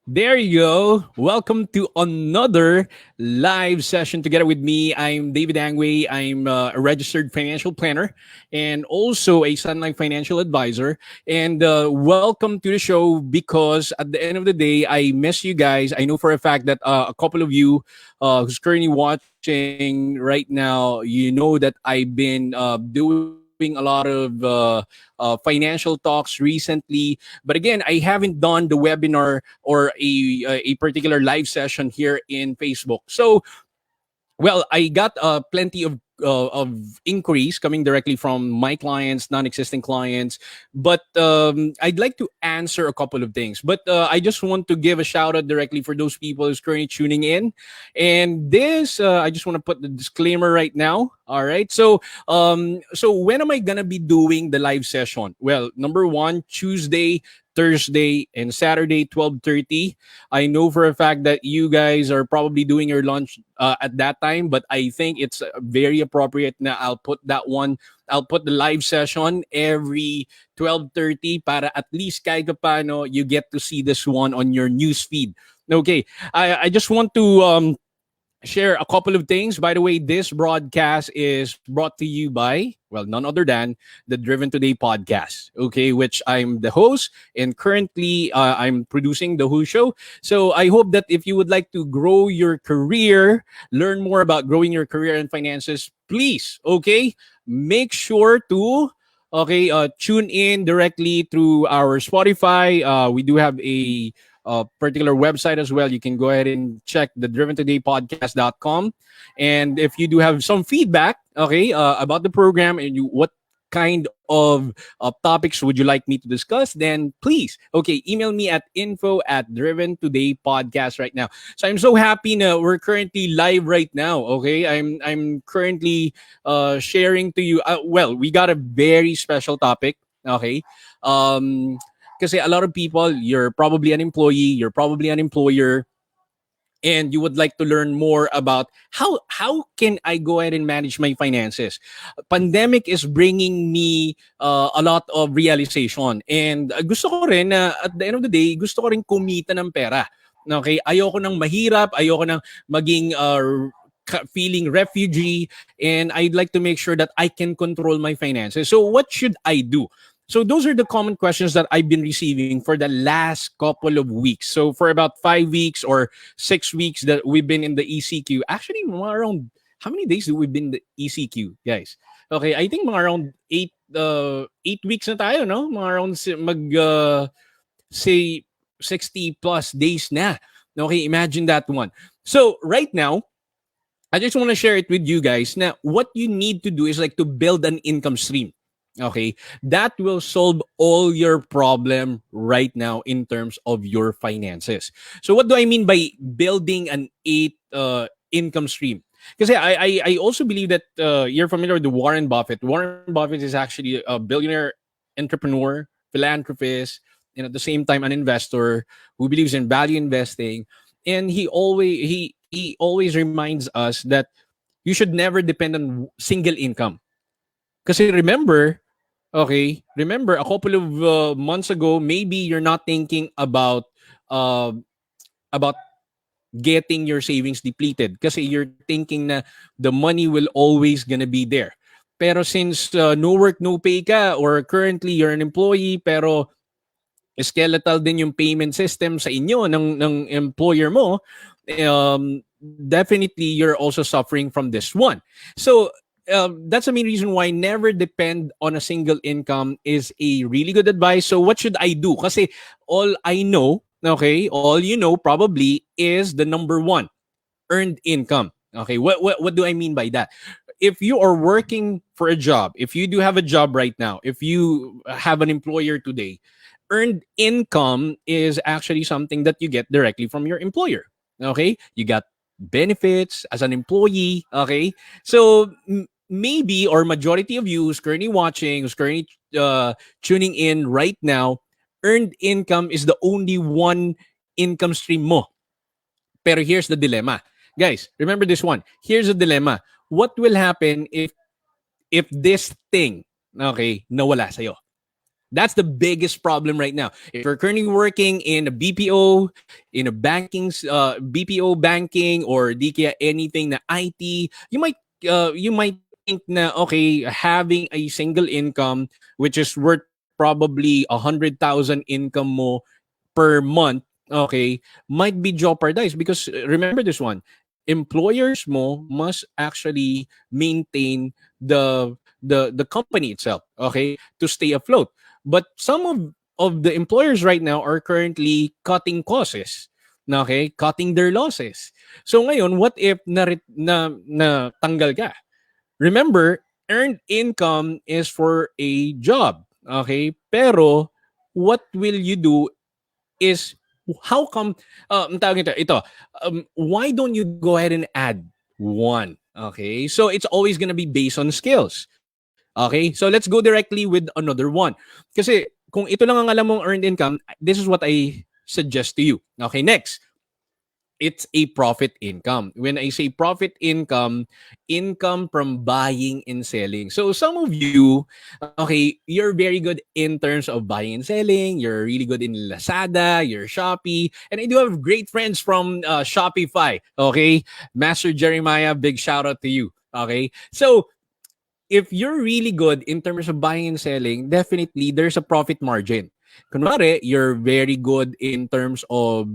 There you go. Welcome to another live session together with me. I'm David Angway. I'm a registered financial planner and also a Sun Life financial advisor. And welcome to the show because at the end of the day, I miss you guys. I know for a fact that a couple of you who's currently watching right now, you know that I've been doing a lot of financial talks recently. But again, I haven't done the webinar or a particular live session here in Facebook. So well, I got plenty of inquiries coming directly from my clients, non-existing clients, but I'd like to answer a couple of things. But I just want to give a shout out directly for those people who's currently tuning in, and this I just want to put the disclaimer right now. All right, so when am I gonna be doing the live session? Well, number one, Tuesday, Thursday, and Saturday, 12:30. I know for a fact that you guys are probably doing your lunch at that time, but I think it's very appropriate na I'll put that one. I'll put the live session every 12:30 para at least kahit paano you get to see this one on your news feed. Okay, I just want to share a couple of things. By the way, this broadcast is brought to you by, well, none other than the Driven Today podcast, okay, which I'm the host and currently I'm producing the Who Show. So I hope that if you would like to grow your career, learn more about growing your career and finances, please, okay, make sure to tune in directly through our Spotify. We do have a particular website as well. You can go ahead and check the driventodaypodcast.com. And if you do have some feedback, about the program and what kind of topics would you like me to discuss, then please, email me at info@driventodaypodcast right now. So I'm so happy now we're currently live right now. Okay, I'm currently sharing to you. Well, we got a very special topic. Okay, um, because a lot of people, you're probably an employee, you're probably an employer, and you would like to learn more about how can I go ahead and manage my finances. Pandemic is bringing me a lot of realization, and gusto ko rin na at the end of the day gusto ko rin kumita ng pera. Okay, ayoko nang mahirap, ayoko nang maging feeling refugee, and I'd like to make sure that I can control my finances. So what should I do? So those are the common questions that I've been receiving for the last couple of weeks. So for about 5 weeks or 6 weeks that we've been in the ECQ. Actually, mga around how many days do we been in the ECQ, guys? Okay, I think mga around 8 weeks na tayo, no? Mga around say 60 plus days na. Okay, imagine that one. So right now, I just want to share it with you guys. Now, what you need to do is like to build an income stream. Okay, that will solve all your problem right now in terms of your finances. So, what do I mean by building an income stream? Because I also believe that you're familiar with the Warren Buffett. Warren Buffett is actually a billionaire entrepreneur, philanthropist, and at the same time an investor who believes in value investing. And he always reminds us that you should never depend on single income. Because remember a couple of months ago, maybe you're not thinking uh, about getting your savings depleted kasi you're thinking na the money will always gonna be there. Pero since no work, no pay ka, or currently you're an employee pero skeletal din yung payment system sa inyo ng employer mo, definitely you're also suffering from this one. So that's the main reason why never depend on a single income is a really good advice. So what should I do? Kasi all I know, all you know probably is the number one, earned income. Okay, what do I mean by that? If you are working for a job, if you do have a job right now, if you have an employer today, earned income is actually something that you get directly from your employer. Okay, you got benefits as an employee. Okay, so maybe or majority of you who's currently watching, who's currently tuning in right now, earned income is the only one income stream mo. Pero here's the dilemma. Guys, remember this one. Here's the dilemma. What will happen if this thing, nawala sa'yo? That's the biggest problem right now. If you're currently working in a BPO, in a BPO banking, or di kaya anything na IT, you might think na okay, having a single income which is worth probably 100,000 income mo per month, okay, might be jeopardized because remember this one, employers mo must actually maintain the company itself, okay, to stay afloat. But some of the employers right now are currently cutting costs, okay, cutting their losses. So ngayon, what if na tanggal ka? Remember, earned income is for a job, okay? Pero what will you do is how come ang tawag why don't you go ahead and add one, okay? So it's always gonna be based on skills, okay? So let's go directly with another one, kasi kung ito lang ang alam mong earned income, this is what I suggest to you. Okay, next, it's a profit income. When I say profit income, income from buying and selling. So some of you, okay, you're very good in terms of buying and selling. You're really good in Lazada, your Shopee, and I do have great friends from Shopify. Okay, Master Jeremiah, big shout out to you. Okay, so if you're really good in terms of buying and selling, definitely there's a profit margin. Kunwari, you're very good in terms of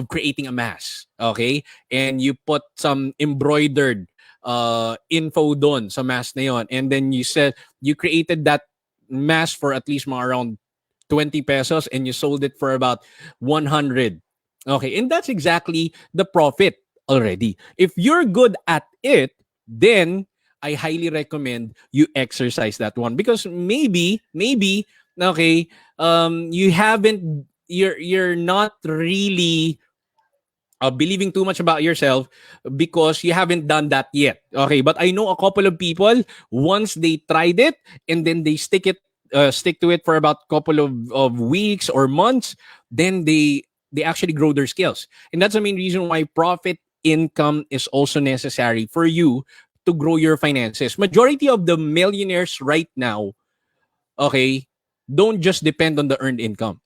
creating a mask, okay? And you put some embroidered info doon sa mask na yon, and then you created that mask for at least mga around 20 pesos and you sold it for about 100. Okay, and that's exactly the profit already. If you're good at it, then I highly recommend you exercise that one, because maybe okay, you're not really believing too much about yourself because you haven't done that yet. Okay, but I know a couple of people, once they tried it and then they stick to it for about couple of weeks or months, then they actually grow their skills. And that's the main reason why profit income is also necessary for you to grow your finances. Majority of the millionaires right now, okay, don't just depend on the earned income.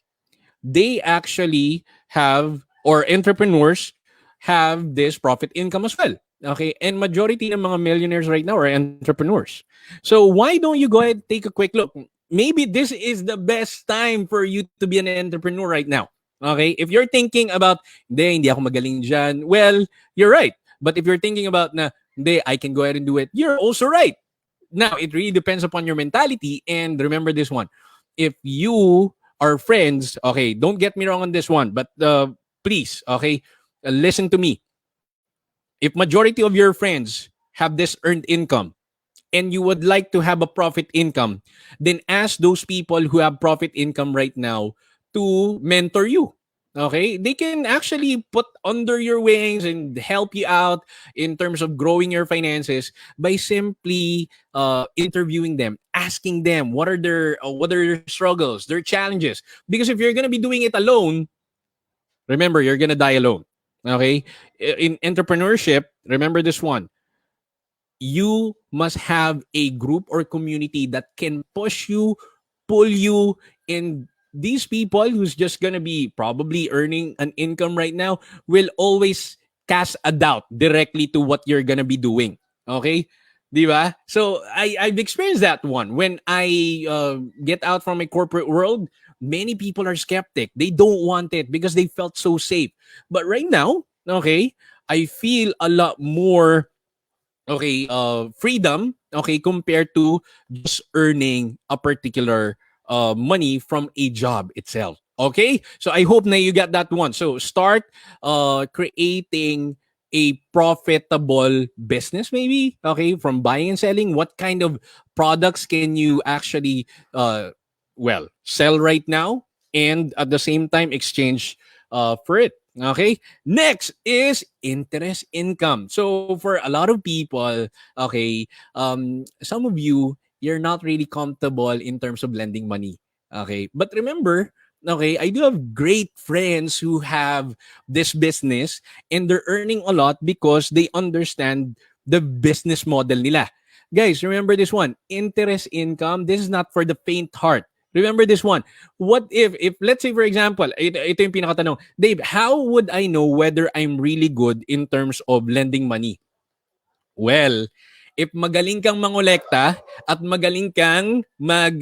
They actually have, or entrepreneurs have, this profit income as well. Okay, and majority ng mga millionaires right now are entrepreneurs. So why don't you go ahead and take a quick look? Maybe this is the best time for you to be an entrepreneur right now. Okay, if you're thinking about, hindi ako magaling dyan, well, you're right. But if you're thinking about na, I can go ahead and do it, you're also right. Now, it really depends upon your mentality. And remember this one. If you are friends, okay, don't get me wrong on this one, but please, okay, listen to me. If majority of your friends have this earned income and you would like to have a profit income, then ask those people who have profit income right now to mentor you. Okay, they can actually put under your wings and help you out in terms of growing your finances by simply interviewing them, asking them what are their struggles, their challenges. Because if you're gonna be doing it alone, remember, you're gonna die alone. Okay, in entrepreneurship, remember this one: you must have a group or community that can push you, pull you, and these people who's just gonna be probably earning an income right now will always cast a doubt directly to what you're gonna be doing. Okay? Di ba? So I've experienced that one. When I get out from my corporate world, many people are skeptic. They don't want it because they felt so safe. But right now, okay, I feel a lot more, okay, freedom, okay, compared to just earning a particular money from a job itself. Okay, so I hope na you get that one. So start creating a profitable business, maybe, okay, from buying and selling. What kind of products can you actually sell right now, and at the same time exchange for it? Okay. Next is interest income. So for a lot of people, okay, some of you, you're not really comfortable in terms of lending money. Okay. But remember, okay, I do have great friends who have this business and they're earning a lot because they understand the business model nila. Guys, remember this one: interest income. This is not for the faint heart. Remember this one. What if let's say for example, ito yung pinakatanong, Dave, how would I know whether I'm really good in terms of lending money? Well, if magaling kang mangolekta at magaling kang mag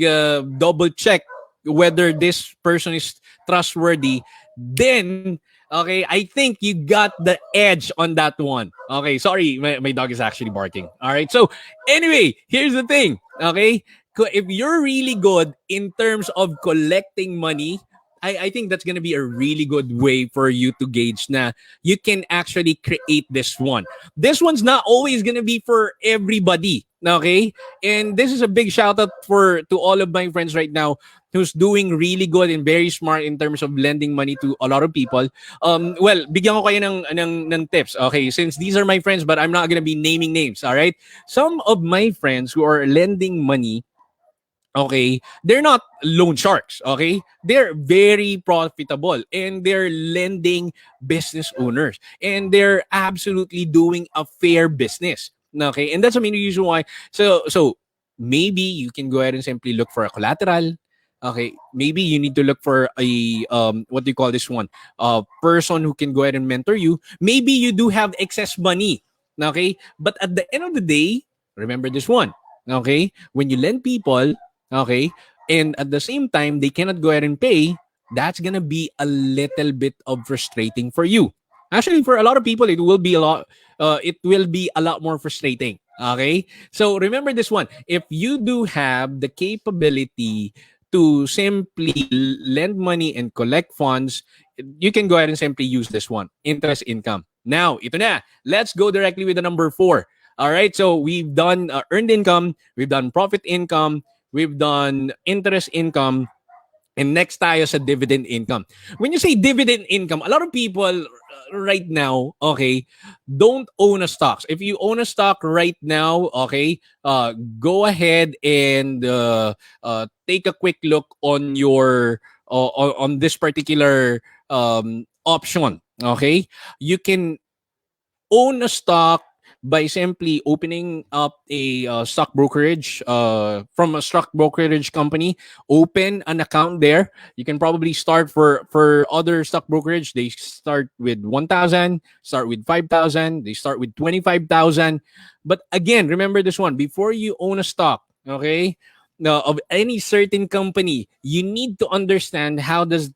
double check whether this person is trustworthy, then okay, I think you got the edge on that one. Okay, sorry, my dog is actually barking. All right, so anyway, here's the thing. Okay, if you're really good in terms of collecting money, I think that's gonna be a really good way for you to gauge na you can actually create this one. This one's not always gonna be for everybody. Okay? And this is a big shout out for to all of my friends right now who's doing really good and very smart in terms of lending money to a lot of people. Well, bigyan ko kayo ng tips. Okay, since these are my friends, but I'm not gonna be naming names. All right. Some of my friends who are lending money, okay, they're not loan sharks. Okay, they're very profitable and they're lending business owners and they're absolutely doing a fair business. Okay, and that's the main reason why. So maybe you can go ahead and simply look for a collateral. Okay, maybe you need to look for a what do you call this one, a person who can go ahead and mentor you. Maybe you do have excess money. Okay, but at the end of the day, remember this one. Okay, when you lend people, okay, and at the same time they cannot go ahead and pay, that's gonna be a little bit of frustrating for you. Actually, for a lot of people, it will be a lot. It will be a lot more frustrating. Okay, so remember this one. If you do have the capability to simply lend money and collect funds, you can go ahead and simply use this one, interest income. Now, ito na. Let's go directly with the number 4. All right, so we've done earned income, we've done profit income, we've done interest income, and next tayo sa dividend income. When you say dividend income, a lot of people right now, okay, don't own a stocks. If you own a stock right now, okay, go ahead and take a quick look on your on this particular option. Okay, you can own a stock by simply opening up a stock brokerage from a stock brokerage company. Open an account there. You can probably start for other stock brokerage. They start with 1,000, start with 5,000, they start with 25,000. But again, remember this one: before you own a stock, okay, now of any certain company, you need to understand how does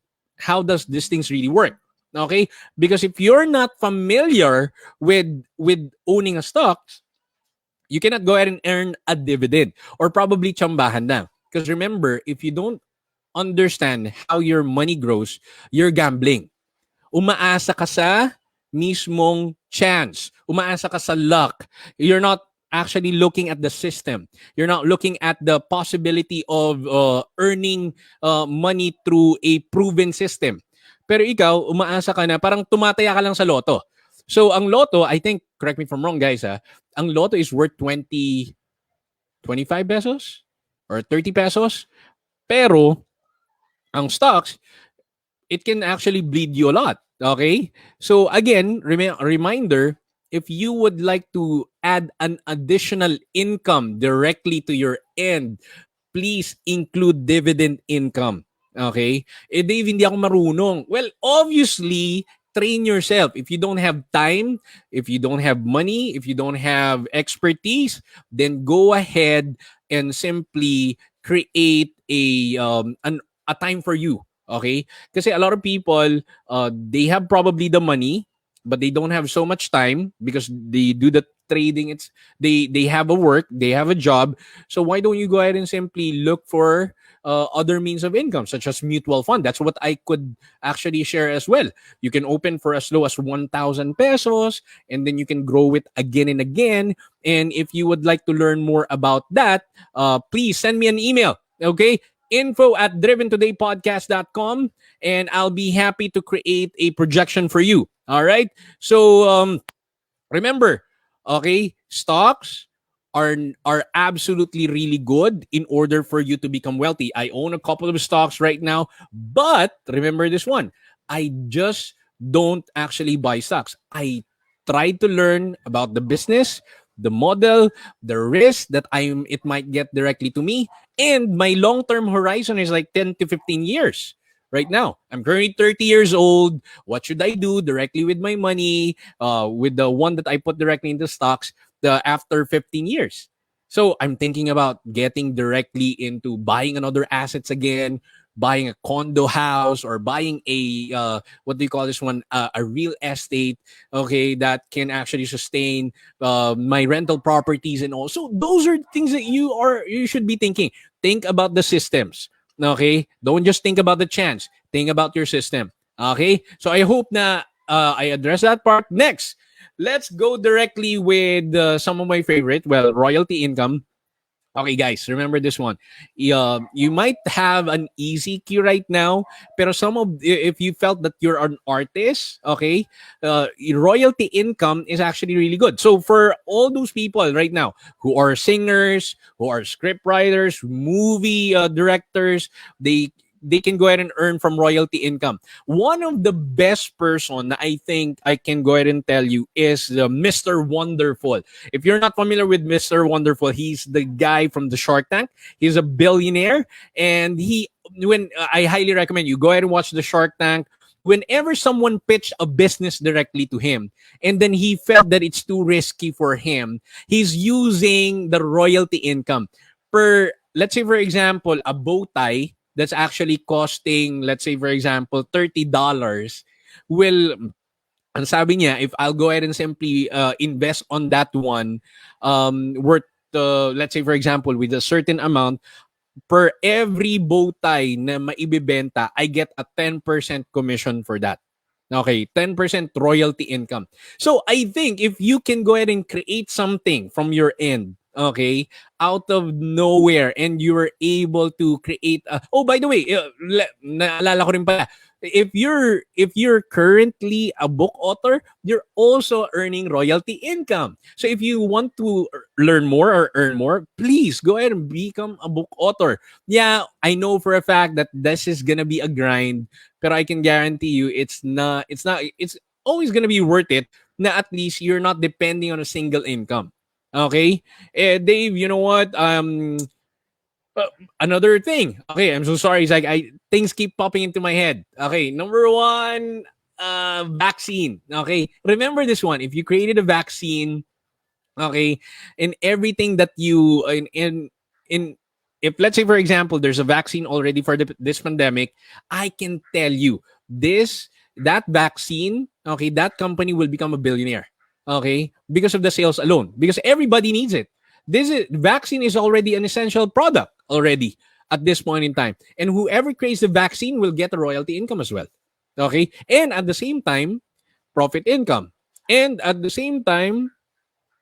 these things really work. Okay, because if you're not familiar with owning a stock, you cannot go ahead and earn a dividend or probably chambahan lang. Because remember, if you don't understand how your money grows, you're gambling. Umaasa ka sa mismong chance. Umaasa ka sa luck. You're not actually looking at the system. You're not looking at the possibility of earning money through a proven system. Pero ikaw, umaasa ka na parang tumataya ka lang sa loto. So ang loto, I think, correct me if I'm wrong guys, ang loto is worth 25 pesos or 30 pesos. Pero ang stocks, it can actually bleed you a lot. Okay? So again, reminder, if you would like to add an additional income directly to your end, please include dividend income. Okay? Eh Dave, hindi ako marunong. Well, obviously, train yourself. If you don't have time, if you don't have money, if you don't have expertise, then go ahead and simply create a time for you. Okay? Kasi a lot of people, they have probably the money, but they don't have so much time because they do the trading. It's they have a work, they have a job. So why don't you go ahead and simply look for other means of income, such as mutual fund? That's what I could actually share as well. You can open for as low as 1,000 pesos, and then you can grow it again and again. And if you would like to learn more about that, please send me an email. Okay, info@driventodaypodcast.com, and I'll be happy to create a projection for you. All right. So remember, okay, stocks are absolutely really good in order for you to become wealthy. I own a couple of stocks right now, but remember this one: I just don't actually buy stocks. I try to learn about the business, the model, the risk that it might get directly to me, and my long-term horizon is like 10 to 15 years. Right now, I'm currently 30 years old. What should I do directly with my money, with the one that I put directly into stocks after 15 years? So I'm thinking about getting directly into buying another assets again, buying a condo house, or buying a what do you call this one, a real estate, okay, that can actually sustain my rental properties. And also those are things that you should be thinking. Think about the systems, okay? Don't just think about the chance, think about your system, okay? So I hope na I address that part. Next, let's go directly with some of my favorite, well, royalty income. Okay, guys, remember this one. You might have an easy key right now, pero if you felt that you're an artist, okay, royalty income is actually really good. So for all those people right now who are singers, who are script writers, movie directors, they can go ahead and earn from royalty income. One of the best person that I think I can go ahead and tell you is Mr. Wonderful. If you're not familiar with Mr. Wonderful, he's the guy from the Shark Tank. He's a billionaire, and when I highly recommend you go ahead and watch the Shark Tank. Whenever someone pitched a business directly to him, and then he felt that it's too risky for him, he's using the royalty income. Let's say, for example, a bow tie that's actually costing, let's say, for example, $30 will, ang sabi niya, if I'll go ahead and simply invest on that one, worth, let's say, for example, with a certain amount, per every bow tie na maibibenta, I get a 10% commission for that. Okay, 10% royalty income. So I think if you can go ahead and create something from your end, okay, out of nowhere, and you were able to create oh, by the way, naalala ko rin pala, if you're currently a book author, you're also earning royalty income. So if you want to learn more or earn more, please go ahead and become a book author. Yeah, I know for a fact that this is gonna be a grind, but I can guarantee you it's always gonna be worth it. Na at least you're not depending on a single income. Okay, Dave, you know what? Uh, Another thing. Okay, I'm so sorry. It's like things keep popping into my head. Okay, number one, vaccine. Okay, remember this one. If you created a vaccine, okay, in everything that you in if, let's say, for example, there's a vaccine already for this pandemic, I can tell you that vaccine, okay, that company will become a billionaire, okay, because of the sales alone, because everybody needs it. Vaccine is already an essential product already at this point in time, and whoever creates the vaccine will get a royalty income as well, okay, and at the same time, profit income, and at the same time,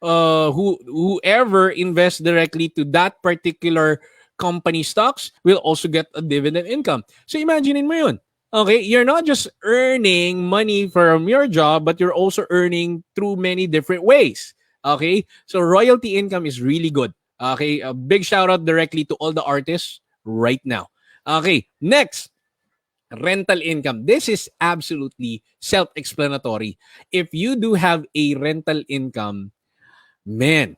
whoever invests directly to that particular company stocks will also get a dividend income. So imagine mo yun. Okay, you're not just earning money from your job, but you're also earning through many different ways. Okay, so royalty income is really good. Okay, a big shout out directly to all the artists right now. Okay, next, rental income. This is absolutely self-explanatory. If you do have a rental income, man,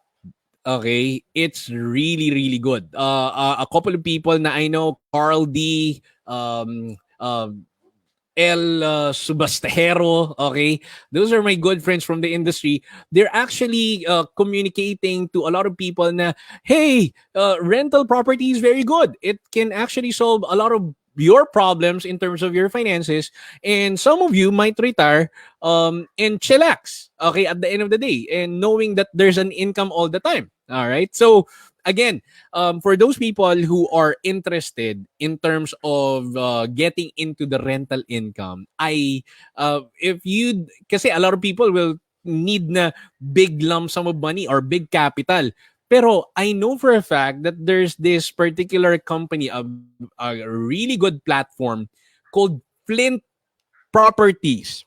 okay, it's really, really good. A couple of people na I know, Carl D, El Subastero, okay? Those are my good friends from the industry. They're actually communicating to a lot of people na, hey, rental property is very good. It can actually solve a lot of your problems in terms of your finances. And some of you might retire and chillax, okay, at the end of the day, and knowing that there's an income all the time. All right. So, again, for those people who are interested in terms of getting into the rental income, if you, kasi a lot of people will need na big lump sum of money or big capital. Pero I know for a fact that there's this particular company, a really good platform called FLINT Properties.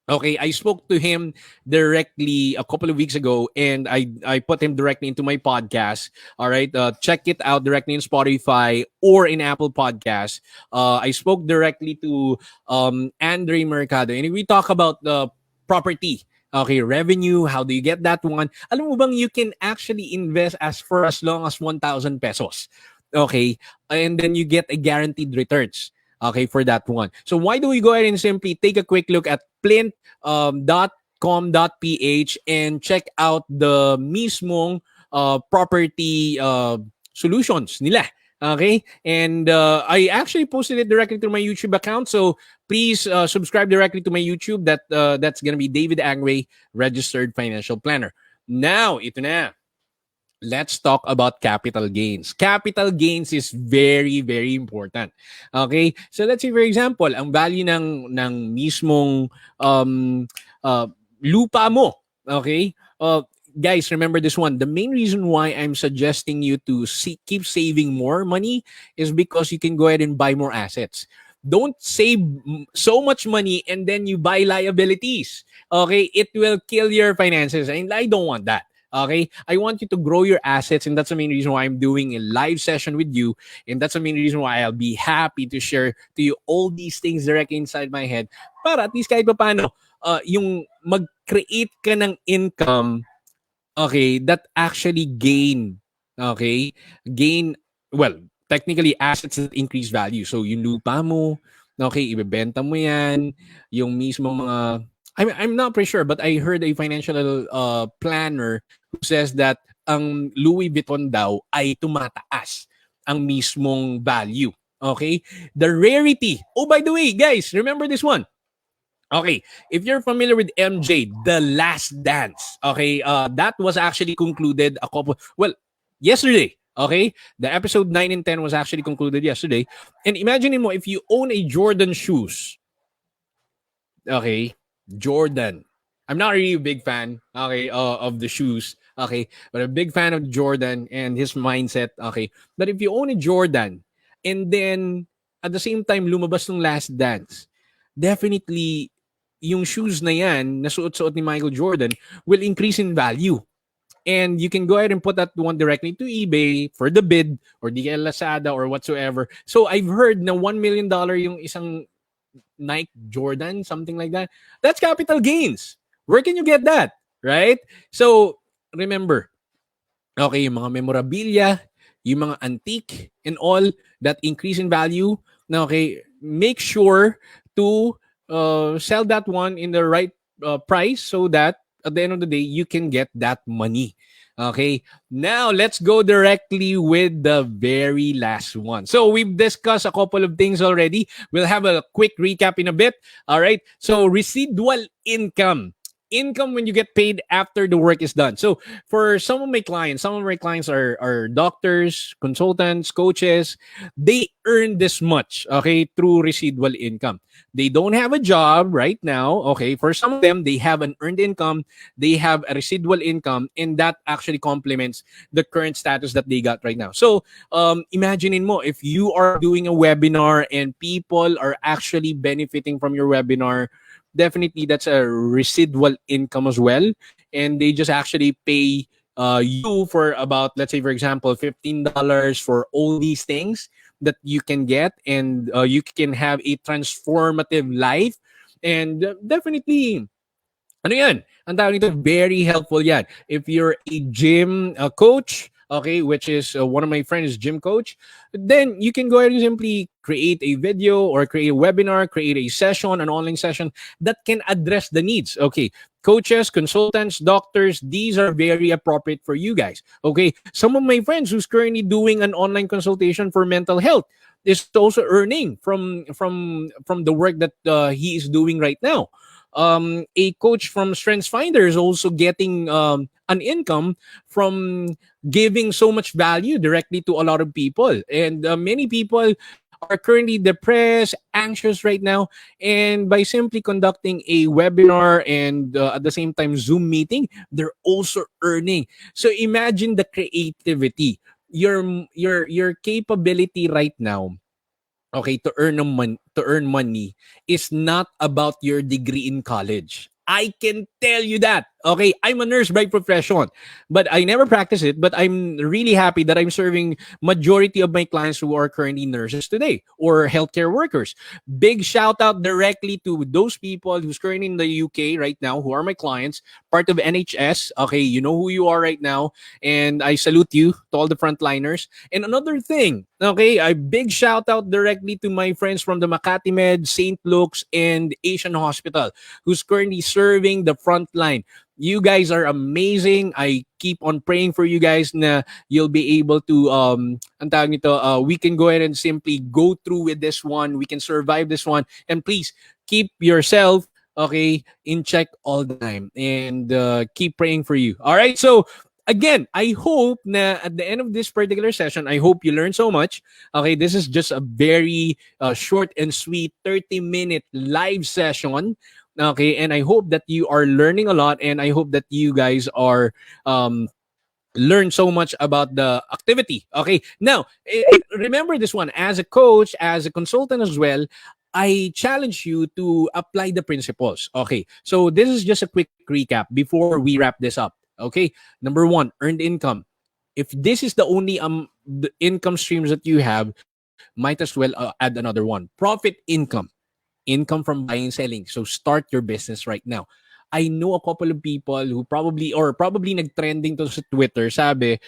Okay, I spoke to him directly a couple of weeks ago, and I put him directly into my podcast. All right, check it out directly in Spotify or in Apple Podcasts. I spoke directly to Andre Mercado, and we talk about the property. Okay, revenue, how do you get that one? Alam mo bang you can actually invest as long as 1,000 pesos. Okay, and then you get a guaranteed returns. Okay, for that one. So why do we go ahead and simply take a quick look at plint.com.ph and check out the mismong property solutions nila. Okay, and I actually posted it directly to my YouTube account. So please subscribe directly to my YouTube. That's gonna be David Angway, registered financial planner. Now, ito na. Let's talk about capital gains. Capital gains is very, very important. Okay? So let's say for example, ang value ng mismong um, uh, lupa mo. Okay? Guys, remember this one. The main reason why I'm suggesting you to keep saving more money is because you can go ahead and buy more assets. Don't save so much money and then you buy liabilities. Okay? It will kill your finances, and I don't want that. Okay, I want you to grow your assets, and that's the main reason why I'm doing a live session with you, and that's the main reason why I'll be happy to share to you all these things directly inside my head. Para at least kahit pa paano, yung mag-create ka ng income, okay, that actually okay, gain, well, technically assets that increase value. So yung lupa mo, okay, ibebenta mo yan, yung mismo mga, I'm not pretty sure, but I heard a financial planner who says that ang Louis Vuitton daw ay tumataas ang mismong value. Okay? The rarity. Oh, by the way, guys, remember this one. Okay, if you're familiar with MJ, The Last Dance, okay, that was actually concluded yesterday. Okay, the episode 9 and 10 was actually concluded yesterday. And imagine mo, if you own a Jordan shoes, okay, Jordan. I'm not really a big fan, okay, of the shoes, okay, but a big fan of Jordan and his mindset, okay. But if you own a Jordan, and then at the same time lumabas ng Last Dance, definitely yung shoes na yan na suot-suot ni Michael Jordan will increase in value. And you can go ahead and put that one directly to eBay for the bid or the Lazada or whatsoever. So I've heard na $1 million yung isang Nike Jordan, something like that. That's capital gains. Where can you get that? Right? So remember, okay, yung mga memorabilia, yung mga antique and all that increase in value, okay, make sure to sell that one in the right price so that at the end of the day, you can get that money. Okay, now let's go directly with the very last one. So we've discussed a couple of things already. We'll have a quick recap in a bit. All right, so residual income. Income when you get paid after the work is done. So for some of my clients are doctors, consultants, coaches. They earn this much, okay, through residual income. They don't have a job right now, okay. For some of them, they have an earned income, they have a residual income, and that actually complements the current status that they got right now. So imagine mo, if you are doing a webinar and people are actually benefiting from your webinar, definitely that's a residual income as well. And they just actually pay you for about, let's say, for example, $15 for all these things that you can get, and you can have a transformative life. And definitely, ano yan? Ang tawag nito, very helpful yan. If you're a gym coach, okay, which is one of my friends, gym coach, then you can go ahead and simply create a video or create a webinar, create a session, an online session that can address the needs. Okay, coaches, consultants, doctors, these are very appropriate for you guys. Okay, some of my friends who's currently doing an online consultation for mental health is also earning from the work that he is doing right now. A coach from Strengths Finder is also getting an income from giving so much value directly to a lot of people. And many people are currently depressed, anxious right now. And by simply conducting a webinar and at the same time Zoom meeting, they're also earning. So imagine the creativity, your capability right now, okay, to earn money is not about your degree in college. I can tell you that. Okay, I'm a nurse by profession, but I never practice it. But I'm really happy that I'm serving majority of my clients who are currently nurses today or healthcare workers. Big shout out directly to those people who's currently in the UK right now who are my clients, part of NHS. Okay, you know who you are right now, and I salute you to all the frontliners. And another thing, okay, a big shout out directly to my friends from the Makati Med, St. Luke's, and Asian Hospital who's currently serving the front line. You guys are amazing. I keep on praying for you guys na you'll be able to ang tawag nito, we can go ahead and simply go through with this one. We can survive this one. And please keep yourself okay in check all the time and keep praying for you. All right. So again, I hope na at the end of this particular session, I hope you learned so much. Okay, this is just a very short and sweet 30-minute live session. Okay, and I hope that you are learning a lot, and I hope that you guys are learn so much about the activity. Okay, now remember this one as a coach, as a consultant as well. I challenge you to apply the principles. Okay, so this is just a quick recap before we wrap this up. Okay, number one, earned income. If this is the only the income streams that you have, might as well add another one. Profit income, income from buying and selling. So start your business right now. I know a couple of people who probably nag-trending to sa Twitter. Sabi,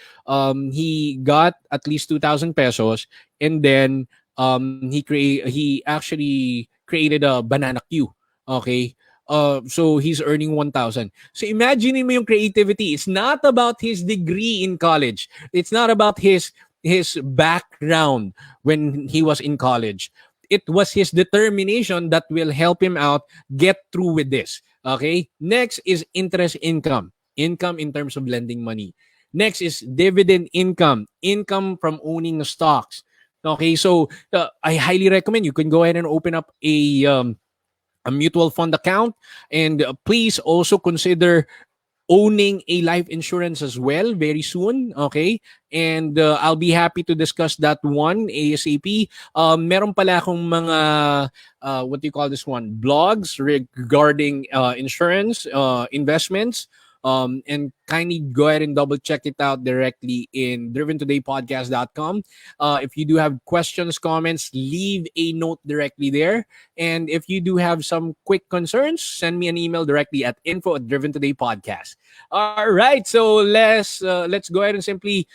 he got at least 2,000 pesos and then he actually created a banana queue. Okay? So he's earning 1,000. So imagine mo yung creativity. It's not about his degree in college. It's not about his background when he was in college. It was his determination that will help him out get through with this. Okay? Next is interest income. Income in terms of lending money. Next is dividend income. Income from owning stocks. Okay, so I highly recommend you can go ahead and open up a mutual fund account, and please also consider owning a life insurance as well very soon. Okay, and I'll be happy to discuss that one ASAP. Meron pala akong mga what do you call this one, blogs regarding insurance investments. And kindly go ahead and double check it out directly in driventodaypodcast.com. If you do have questions, comments, leave a note directly there. And if you do have some quick concerns, send me an email directly at info@driventodaypodcast. All right, so let's go ahead and simply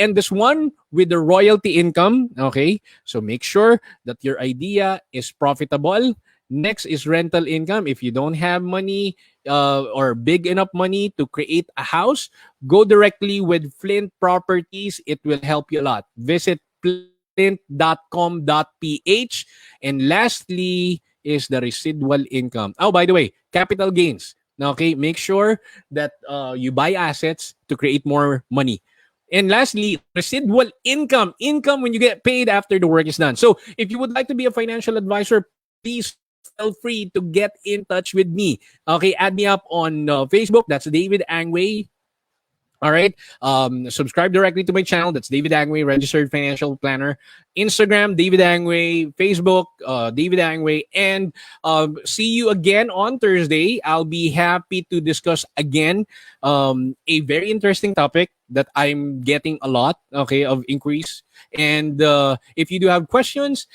end this one with the royalty income. Okay, so make sure that your idea is profitable. Next is rental income. If you don't have money or big enough money to create a house, go directly with FLINT Properties. It will help you a lot. Visit flint.com.ph. And lastly is the residual income. Oh, by the way, capital gains. Okay, make sure that you buy assets to create more money. And lastly, residual income. Income when you get paid after the work is done. So if you would like to be a financial advisor, please feel free to get in touch with me. Okay, add me up on Facebook. That's David Angway. All right. Subscribe directly to my channel. That's David Angway, registered financial planner. Instagram, David Angway. Facebook, David Angway. And see you again on Thursday. I'll be happy to discuss again a very interesting topic that I'm getting a lot, okay, of inquiries. And if you do have questions,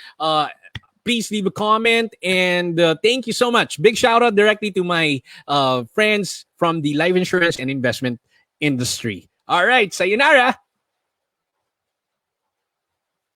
please leave a comment. And thank you so much. Big shout out directly to my friends from the life insurance and investment industry. All right, sayonara.